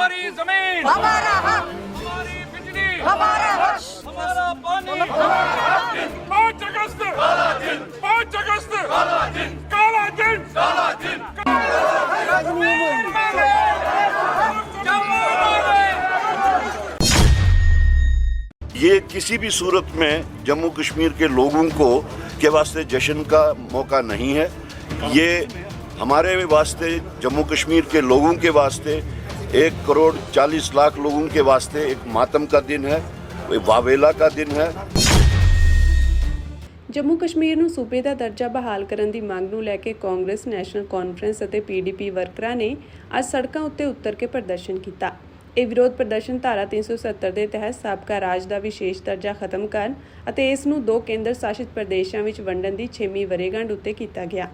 हमारी जमीन हमारा हक, हमारी बिजली हमारा हक, हमारा पानी 5 अगस्त काला दिन 5 अगस्त काला दिन काला दिन काला दिन ये किसी भी सूरत में जम्मू कश्मीर के लोगों को के वास्ते जश्न का मौका नहीं है। ये हमारे वास्ते जम्मू कश्मीर के लोगों के वास्ते 1 करोड़ 40 लाख लोगों के वास्ते एक मातम का दिन है, वावेला का दिन है। ਜੰਮੂ ਕਸ਼ਮੀਰ ਨੂੰ ਸੂਬੇ ਦਾ ਦਰਜਾ ਬਹਾਲ ਕਰਨ ਦੀ ਮੰਗ ਨੂੰ ਲੈ ਕੇ ਕਾਂਗਰਸ ਨੈਸ਼ਨਲ ਕਾਨਫਰੰਸ ਅਤੇ ਪੀਡੀਪੀ ਵਰਕਰਾਂ ਨੇ ਅੱਜ ਸੜਕਾਂ ਉੱਤੇ ਉਤਰ ਕੇ ਪ੍ਰਦਰਸ਼ਨ ਕੀਤਾ। ਇਹ ਵਿਰੋਧ ਪ੍ਰਦਰਸ਼ਨ ਧਾਰਾ 370 ਦੇ ਤਹਿਤ ਸਾਬਕਾ ਰਾਜ ਦਾ ਵਿਸ਼ੇਸ਼ ਦਰਜਾ ਖਤਮ ਕਰਨ ਅਤੇ ਇਸ ਨੂੰ 2 ਕੇਂਦਰ ਸ਼ਾਸਿਤ ਪ੍ਰਦੇਸ਼ਾਂ ਵਿੱਚ ਵੰਡਣ ਦੀ 6ਵੀਂ ਵਰ੍ਹੇਗੰਢ ਉੱਤੇ ਕੀਤਾ ਗਿਆ।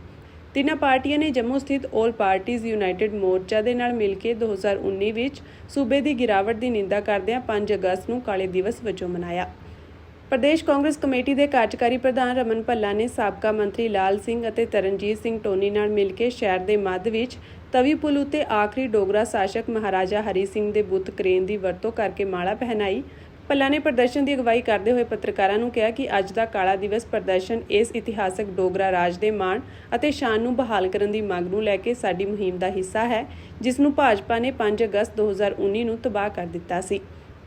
ਤਿੰਨਾਂ ਪਾਰਟੀਆਂ ਨੇ ਜੰਮੂ ਸਥਿਤ ਆਲ ਪਾਰਟੀਜ਼ ਯੂਨਾਈਟਿਡ ਮੋਰਚਾ ਦੇ ਨਾਲ ਮਿਲ ਕੇ 2019 ਵਿੱਚ ਸੂਬੇ ਦੀ ਗਿਰਾਵਟ ਦੀ ਨਿੰਦਾ ਕਰਦਿਆਂ 5 ਅਗਸਤ ਨੂੰ ਕਾਲੇ ਦਿਵਸ ਵਜੋਂ ਮਨਾਇਆ। ਪ੍ਰਦੇਸ਼ ਕਾਂਗਰਸ ਕਮੇਟੀ ਦੇ ਕਾਰਜਕਾਰੀ ਪ੍ਰਧਾਨ ਰਮਨ ਭੱਲਾ ਨੇ ਸਾਬਕਾ ਮੰਤਰੀ ਲਾਲ ਸਿੰਘ ਅਤੇ ਤਰਨਜੀਤ ਸਿੰਘ ਟੋਨੀ ਨਾਲ ਮਿਲ ਕੇ ਸ਼ਹਿਰ ਦੇ ਮੱਧ ਵਿੱਚ ਤਵੀ ਪੁਲ ਉੱਤੇ ਆਖਰੀ ਡੋਗਰਾ ਸ਼ਾਸਕ ਮਹਾਰਾਜਾ ਹਰੀ ਸਿੰਘ ਦੇ ਬੁੱਤ ਕਰੇਨ ਦੀ ਵਰਤੋਂ ਕਰਕੇ ਮਾਲਾ ਪਹਿਨਾਈ। ਭੱਲਾ ਨੇ ਪ੍ਰਦਰਸ਼ਨ ਦੀ ਅਗਵਾਈ ਕਰਦੇ ਹੋਏ ਪੱਤਰਕਾਰਾਂ ਨੂੰ ਕਿਹਾ ਕਿ ਅੱਜ ਦਾ ਕਾਲਾ ਦਿਵਸ ਪ੍ਰਦਰਸ਼ਨ ਇਸ ਇਤਿਹਾਸਕ ਡੋਗਰਾ ਰਾਜ ਦੇ ਮਾਣ ਅਤੇ ਸ਼ਾਨ ਨੂੰ ਬਹਾਲ ਕਰਨ ਦੀ ਮੰਗ ਨੂੰ ਲੈ ਕੇ ਸਾਡੀ ਮੁਹਿੰਮ ਦਾ ਹਿੱਸਾ ਹੈ, ਜਿਸ ਨੂੰ ਭਾਜਪਾ ਨੇ 5 ਅਗਸਤ 2019 ਨੂੰ ਤਬਾਹ ਕਰ ਦਿੱਤਾ ਸੀ।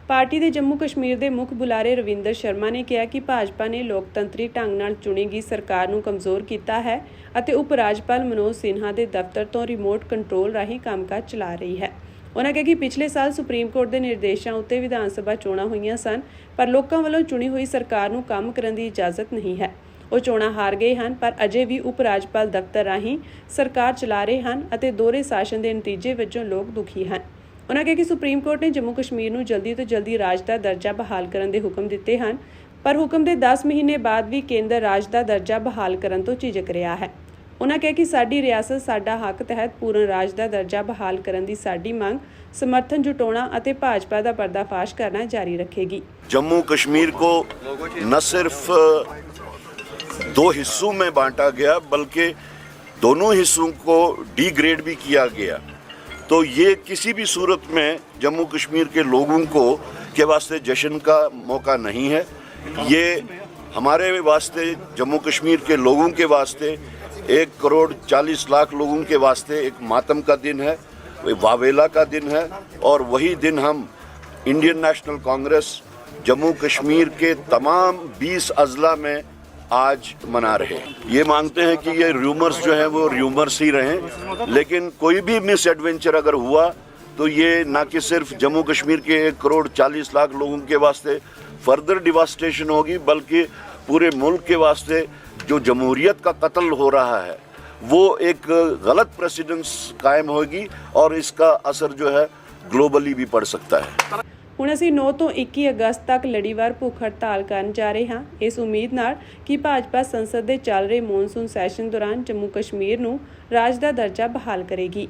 ਪਾਰਟੀ ਦੇ ਜੰਮੂ ਕਸ਼ਮੀਰ ਦੇ ਮੁੱਖ ਬੁਲਾਰੇ ਰਵਿੰਦਰ ਸ਼ਰਮਾ ਨੇ ਕਿਹਾ ਕਿ ਭਾਜਪਾ ਨੇ ਲੋਕਤੰਤਰੀ ਢੰਗ ਨਾਲ ਚੁਣੀ ਗਈ ਸਰਕਾਰ ਨੂੰ ਕਮਜ਼ੋਰ ਕੀਤਾ ਹੈ ਅਤੇ ਉਪ ਰਾਜਪਾਲ ਮਨੋਜ ਸਿਨਹਾ ਦੇ ਦਫ਼ਤਰ ਤੋਂ ਰਿਮੋਟ ਕੰਟਰੋਲ ਰਾਹੀਂ ਕੰਮਕਾਜ ਚਲਾ ਰਹੀ ਹੈ। ਉਨ੍ਹਾਂ ਕਿਹਾ ਕਿ ਪਿਛਲੇ ਸਾਲ ਸੁਪਰੀਮ ਕੋਰਟ ਦੇ ਨਿਰਦੇਸ਼ਾਂ ਉੱਤੇ ਵਿਧਾਨ ਸਭਾ ਚੋਣਾਂ ਹੋਈਆਂ ਸਨ, ਪਰ ਲੋਕਾਂ ਵੱਲੋਂ ਚੁਣੀ ਹੋਈ ਸਰਕਾਰ ਨੂੰ ਕੰਮ ਕਰਨ ਦੀ ਇਜਾਜ਼ਤ ਨਹੀਂ ਹੈ। ਉਹ ਚੋਣਾਂ ਹਾਰ ਗਏ ਹਨ, ਪਰ ਅਜੇ ਵੀ ਉਪ ਰਾਜਪਾਲ ਦਫ਼ਤਰ ਰਾਹੀਂ ਸਰਕਾਰ ਚਲਾ ਰਹੇ ਹਨ ਅਤੇ ਦੋਹਰੇ ਸ਼ਾਸਨ ਦੇ ਨਤੀਜੇ ਵਜੋਂ ਲੋਕ ਦੁਖੀ ਹਨ। ਉਨ੍ਹਾਂ ਕਿਹਾ ਕਿ ਸੁਪਰੀਮ ਕੋਰਟ ਨੇ ਜੰਮੂ ਕਸ਼ਮੀਰ ਨੂੰ ਜਲਦੀ ਤੋਂ ਜਲਦੀ ਰਾਜ ਦਾ ਦਰਜਾ ਬਹਾਲ ਕਰਨ ਦੇ ਹੁਕਮ ਦਿੱਤੇ ਹਨ, ਪਰ ਹੁਕਮ ਦੇ 10 ਮਹੀਨੇ ਬਾਅਦ ਵੀ ਕੇਂਦਰ ਰਾਜ ਦਾ ਦਰਜਾ ਬਹਾਲ ਕਰਨ ਤੋਂ ਝਿਜਕ ਰਿਹਾ ਹੈ। ਉਨ੍ਹਾਂ ਕਿਹਾ ਕਿ ਸਾਡੀ ਰਿਆਸਤ ਸਾਡਾ ਹੱਕ ਤਹਿਤ ਪੂਰਨ ਰਾਜ ਦਾ ਦਰਜਾ ਬਹਾਲ ਕਰਨ ਦੀ ਸਾਡੀ ਮੰਗ ਸਮਰਥਨ ਜੁਟਾਉਣਾ ਅਤੇ ਭਾਜਪਾ ਦਾ ਪਰਦਾਫਾਸ਼ ਕਰਨਾ ਜਾਰੀ ਰੱਖੇਗੀ। जम्मू कश्मीर को न सिर्फ 2 हिस्सों में बांटा गया बल्कि दोनों हिस्सों को डिग्रेड भी किया गया, तो ये किसी भी सूरत में जम्मू कश्मीर के लोगों को के वास्ते जश्न का मौका नहीं है। ये हमारे वास्ते जम्मू कश्मीर के लोगों के वास्ते 1 करोड़ 40 लाख लोगों के वास्ते एक मातम का दिन है, वावेला का दिन है। और वही दिन हम इंडियन नेशनल कांग्रेस जम्मू कश्मीर के तमाम 20 अजला में आज मना रहे हैं। ये मांगते हैं कि ये र्यूमर्स जो हैं वो र्यूमर्स ही रहें, लेकिन कोई भी मिस एडवेंचर अगर हुआ तो ये ना कि सिर्फ जम्मू कश्मीर के 1 करोड़ 40 लाख लोगों के वास्ते फर्दर डिवास्टेशन होगी, बल्कि पूरे मुल्क के वास्ते जो जमहूरियत का कत्ल हो रहा है वो एक गलत प्रेसिडेंस कायम होगी और इसका असर जो है ग्लोबली भी पड़ सकता है। ਹੁਣ ਅਸੀਂ 9 ਤੋਂ 21 ਅਗਸਤ ਤੱਕ ਲੜੀਵਾਰ ਭੁੱਖ ਹੜਤਾਲ ਕਰਨ ਜਾ ਰਹੇ ਹਾਂ, ਇਸ ਉਮੀਦ ਨਾਲ ਕਿ ਭਾਜਪਾ ਸੰਸਦ ਦੇ ਚੱਲ ਰਹੇ ਮੌਨਸੂਨ ਸੈਸ਼ਨ ਦੌਰਾਨ ਜੰਮੂ ਕਸ਼ਮੀਰ ਨੂੰ ਰਾਜ ਦਾ ਦਰਜਾ ਬਹਾਲ ਕਰੇਗੀ।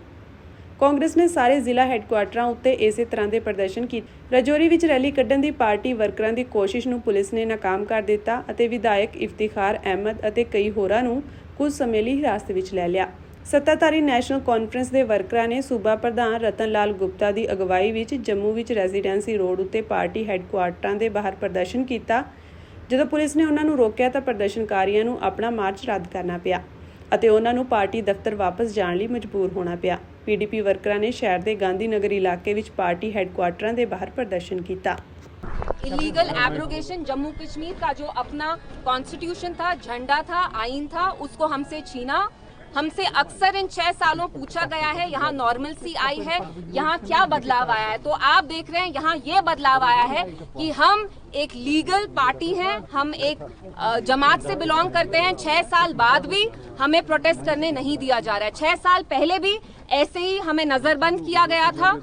ਕਾਂਗਰਸ ਨੇ ਸਾਰੇ ਜ਼ਿਲ੍ਹਾ ਹੈੱਡਕੁਆਟਰਾਂ ਉੱਤੇ ਇਸੇ ਤਰ੍ਹਾਂ ਦੇ ਪ੍ਰਦਰਸ਼ਨ ਕੀਤੇ। ਰਾਜੌਰੀ ਵਿੱਚ ਰੈਲੀ ਕੱਢਣ ਦੀ ਪਾਰਟੀ ਵਰਕਰਾਂ ਦੀ ਕੋਸ਼ਿਸ਼ ਨੂੰ ਪੁਲਿਸ ਨੇ ਨਾਕਾਮ ਕਰ ਦਿੱਤਾ ਅਤੇ ਵਿਧਾਇਕ ਇਫਤਿਖਾਰ ਅਹਿਮਦ ਅਤੇ ਕਈ ਹੋਰਾਂ ਨੂੰ ਕੁਝ ਸਮੇਂ ਲਈ ਹਿਰਾਸਤ ਵਿੱਚ ਲੈ ਲਿਆ। ਸੱਤਾਧਾਰੀ ਨੈਸ਼ਨਲ ਕਾਨਫਰੰਸ ਦੇ ਵਰਕਰਾਂ ਨੇ ਸੂਬਾ ਪ੍ਰਧਾਨ ਰਤਨ ਲਾਲ ਗੁਪਤਾ ਦੀ ਅਗਵਾਈ ਵਿੱਚ ਜੰਮੂ ਵਿੱਚ ਰੈਜ਼ੀਡੈਂਸੀ ਰੋਡ ਉੱਤੇ ਪਾਰਟੀ ਹੈੱਡਕੁਆਟਰਾਂ ਦੇ ਬਾਹਰ ਪ੍ਰਦਰਸ਼ਨ ਕੀਤਾ। ਜਦੋਂ ਪੁਲਿਸ ਨੇ ਉਹਨਾਂ ਨੂੰ ਰੋਕਿਆ ਤਾਂ ਪ੍ਰਦਰਸ਼ਨਕਾਰੀਆਂ ਨੂੰ ਆਪਣਾ ਮਾਰਚ ਰੱਦ ਕਰਨਾ ਪਿਆ ਅਤੇ ਉਹਨਾਂ ਨੂੰ ਪਾਰਟੀ ਦਫ਼ਤਰ ਵਾਪਸ ਜਾਣ ਲਈ ਮਜਬੂਰ ਹੋਣਾ ਪਿਆ। ਪੀਡੀਪੀ ਵਰਕਰਾਂ ਨੇ ਸ਼ਹਿਰ ਦੇ ਗਾਂਧੀ ਨਗਰ ਇਲਾਕੇ ਵਿੱਚ ਪਾਰਟੀ ਹੈੱਡਕੁਆਟਰਾਂ ਦੇ ਬਾਹਰ ਪ੍ਰਦਰਸ਼ਨ ਕੀਤਾ। इलीगल एब्रोगेशन जम्मू कश्मीर का जो अपना कॉन्स्टिट्यूशन था, झंडा था, आईन था, उसको हमसे छीना। हमसे अक्सर इन 6 सालों पूछा गया है यहाँ नॉर्मलसी आई है, यहाँ क्या बदलाव आया है, तो आप देख रहे हैं यहाँ ये बदलाव आया है कि हम एक लीगल पार्टी हैं, हम एक जमात से बिलोंग करते हैं। 6 साल बाद भी हमें प्रोटेस्ट करने नहीं दिया जा रहा है। 6 साल पहले भी ऐसे ही हमें नजरबंद किया गया था।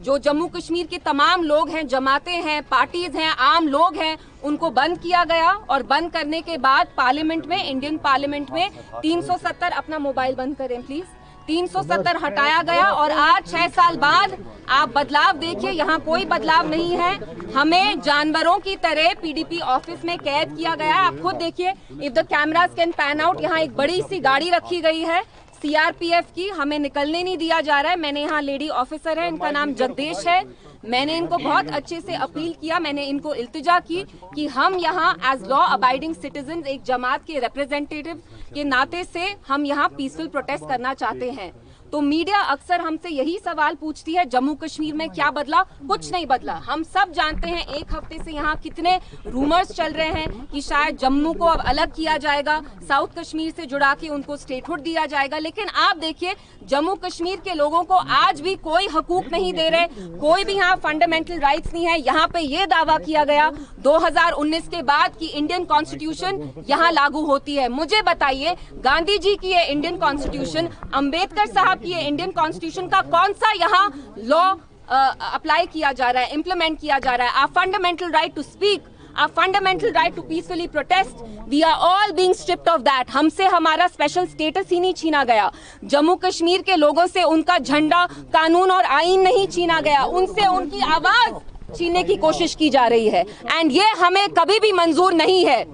जो जम्मू कश्मीर के तमाम लोग हैं, जमातें हैं, पार्टीज हैं, आम लोग हैं, उनको बंद किया गया और बंद करने के बाद पार्लियामेंट में, इंडियन पार्लियामेंट में 370 अपना मोबाइल बंद करें प्लीज, 370 हटाया गया और आज 6 साल बाद आप बदलाव देखिए, यहाँ कोई बदलाव नहीं है। हमें जानवरों की तरह पीडीपी ऑफिस में कैद किया गया है। आप खुद देखिए, if the cameras can pan out, यहाँ एक बड़ी सी गाड़ी रखी गई है, सीआरपीएफ की, हमें निकलने नहीं दिया जा रहा है। मैंने यहाँ लेडी ऑफिसर है, इनका नाम जगदेश है, मैंने इनको बहुत अच्छे से अपील किया, मैंने इनको इल्तिजा की कि हम यहाँ एज लॉ अबाइडिंग सिटीजन, एक जमात के रिप्रेजेंटेटिव के नाते से हम यहाँ पीसफुल प्रोटेस्ट करना चाहते हैं। तो मीडिया अक्सर हमसे यही सवाल पूछती है, जम्मू कश्मीर में क्या बदला? कुछ नहीं बदला। हम सब जानते हैं एक हफ्ते से यहाँ कितने रूमर्स चल रहे हैं कि शायद जम्मू को अब अलग किया जाएगा, साउथ कश्मीर से जुड़ा के उनको स्टेटहुड दिया जाएगा। लेकिन आप देखिए, जम्मू कश्मीर के लोगों को आज भी कोई हकूक नहीं दे रहे, कोई भी यहाँ फंडामेंटल राइट्स नहीं है। यहाँ पे ये दावा किया गया 2019 के बाद कि इंडियन कॉन्स्टिट्यूशन यहाँ लागू होती है। मुझे बताइए, गांधी जी की ये इंडियन कॉन्स्टिट्यूशन, अंबेडकर साहब की ये इंडियन कॉन्स्टिट्यूशन का कौन सा यहाँ लॉ अप्लाई किया जा रहा है, इम्प्लीमेंट किया जा रहा है? Our fundamental right to speak, our fundamental right to peacefully protest, we are all being stripped of that. हमसे हमारा स्पेशल स्टेटस ही नहीं छीना गया। जम्मू कश्मीर के लोगों से उनका झंडा, कानून और आईन नहीं छीना गया, उनसे उनकी आवाज छीनने की कोशिश की जा रही है, एंड ये हमें कभी भी मंजूर नहीं है।